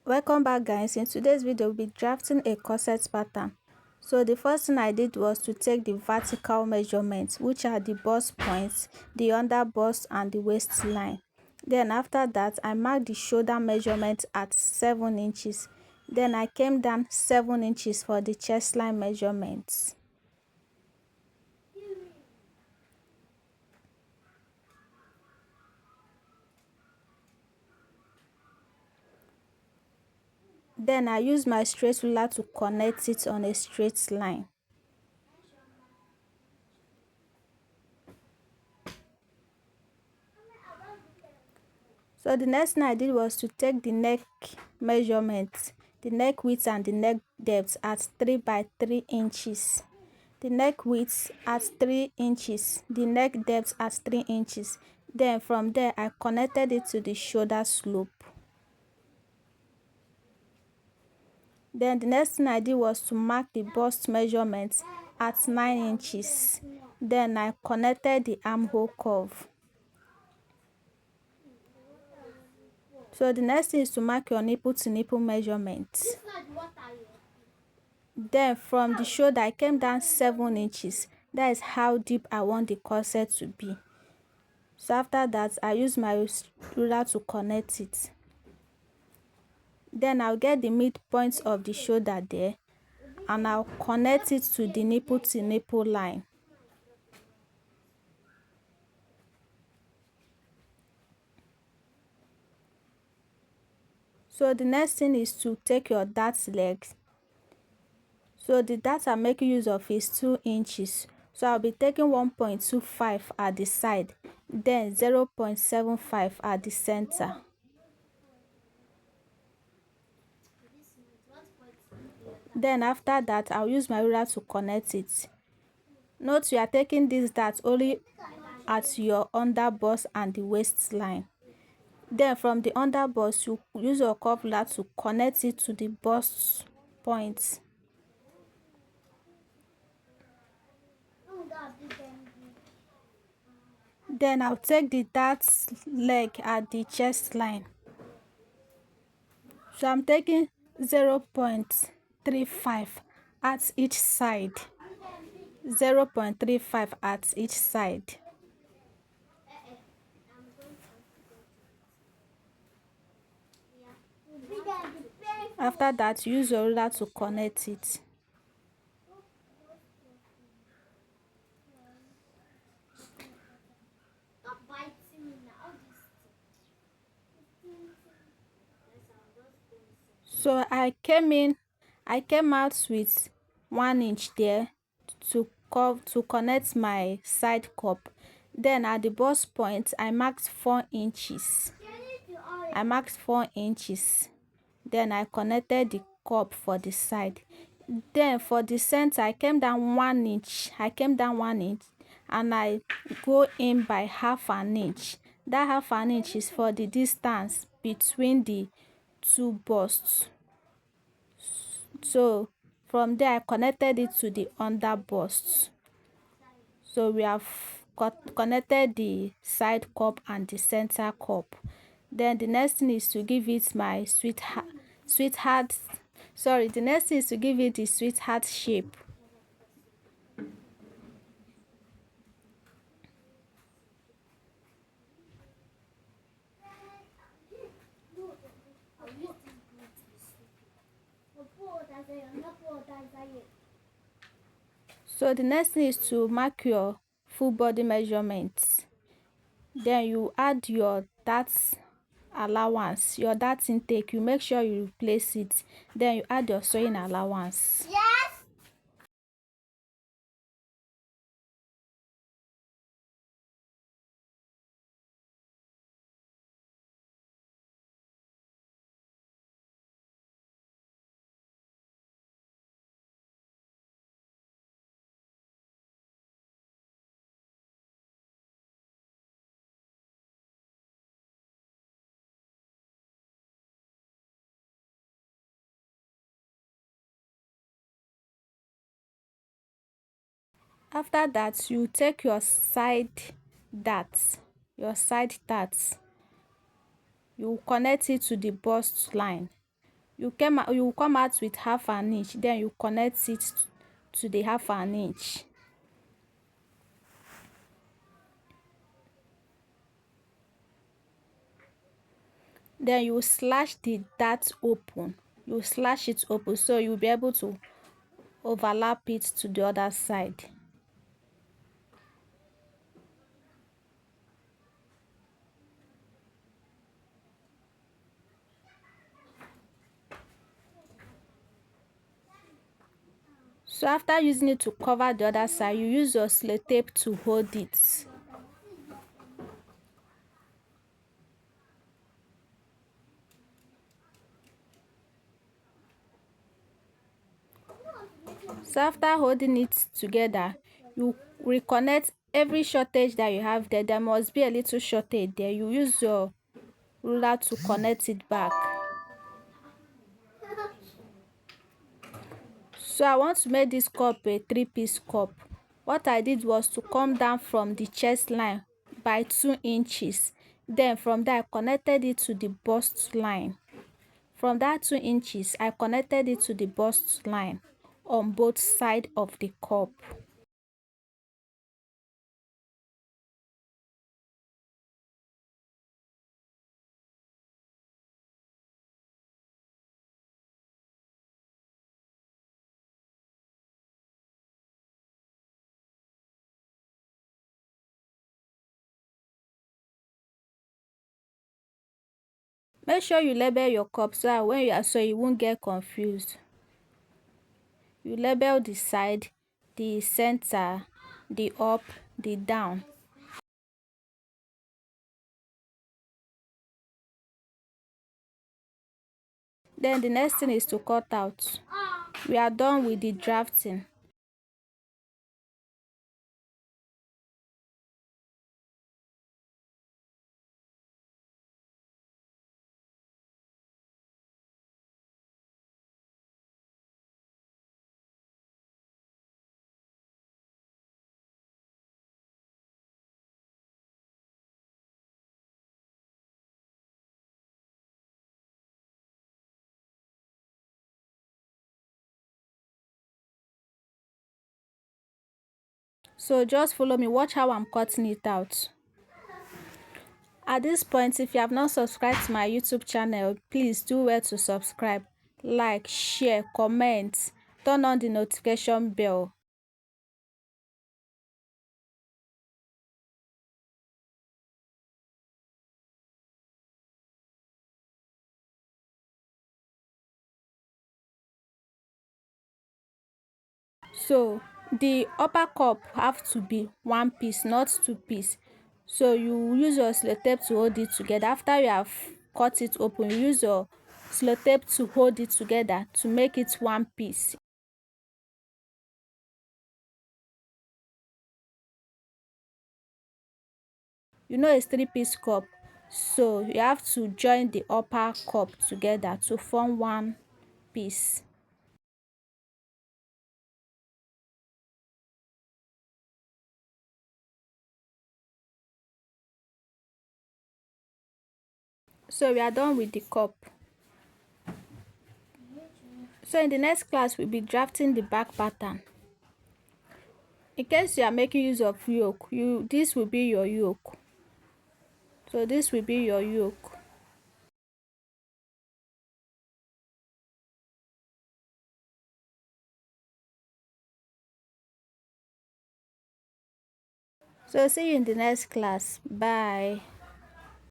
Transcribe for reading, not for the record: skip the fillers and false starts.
Welcome back, guys. In today's video we'll be drafting a corset pattern. So the first thing I did was to take the vertical measurements, which are the bust points, the under bust and the waistline. Then after that I marked the shoulder measurement at 7 inches. Then I came down 7 inches for the chest line measurements. Then I use my straight ruler to connect it on a straight line. So the next thing I did was to take the neck measurements, the neck width and the neck depth at 3 by 3 inches. The neck width at 3 inches, the neck depth at 3 inches. Then from there I connected it to the shoulder slope. Then the next thing I did was to mark the bust measurement at 9 inches. Then I connected the armhole curve. So the next thing is to mark your nipple to nipple measurements. Then from the shoulder I came down 7 inches. That is how deep I want the corset to be. So after that I use my ruler to connect it. Then I'll get the midpoint of the shoulder there and I'll connect it to the nipple to nipple line. So the next thing is to take your dart leg. So the dart I'm making use of is 2 inches. So I'll be taking 1.25 at the side, then 0.75 at the center. Then after that I'll use my ruler to connect it. Note you are taking this dart only at your under bust and the waistline. Then from the under bust you use your curve ruler to connect it to the bust point. Then I'll take the dart leg at the chest line. So I'm taking 0.35 at each side. 0.35 at each side. After that, use your ruler to connect it. So I came out with 1 inch there to connect my side cup. Then at the bust point I marked 4 inches. Then I connected the cup for the side. Then for the center I came down 1 inch. And I go in by half an inch. That half an inch is for the distance between the two busts. So from there I connected it to the under bust. So we have connected the side cup and the center cup. Then the next thing is to give it my sweetheart shape. So the next thing is to mark your full body measurements. Then you add your dart allowance, your dart intake. You make sure you replace it. Then you add your sewing allowance. After that, you take your side darts, you connect it to the bust line. you will come out with half an inch, then you connect it to the half an inch. Then you slash that open. You slash it open so you'll be able to overlap it to the other side. So after using it to cover the other side, you use your sellotape to hold it. So after holding it together, you reconnect every shortage that you have there. There must be a little shortage there. You use your ruler to connect it back. So I want to make this cup a 3-piece cup. What I did was to come down from the chest line by 2 inches. Then from there I connected it to the bust line. From that 2 inches, I connected it to the bust line on both sides of the cup. Make sure you label your cup so that when you are sewing, you won't get confused. You label the side, the center, the up, the down. Then the next thing is to cut out. We are done with the drafting. So just follow me, watch how I'm cutting it out. At this point, if you have not subscribed to my YouTube channel, please do well to subscribe, like, share, comment, turn on the notification bell. So the upper cup have to be 1 piece, not 2 piece. So you use your sellotape to hold it together. After you have cut it open, you use your sellotape to hold it together to make it 1 piece. You know it's 3-piece cup, so you have to join the upper cup together to form 1 piece. So we are done with the cup. So in the next class, we'll be drafting the back pattern. In case you are making use of yoke, this will be your yoke. So this will be your yoke. So see you in the next class. Bye.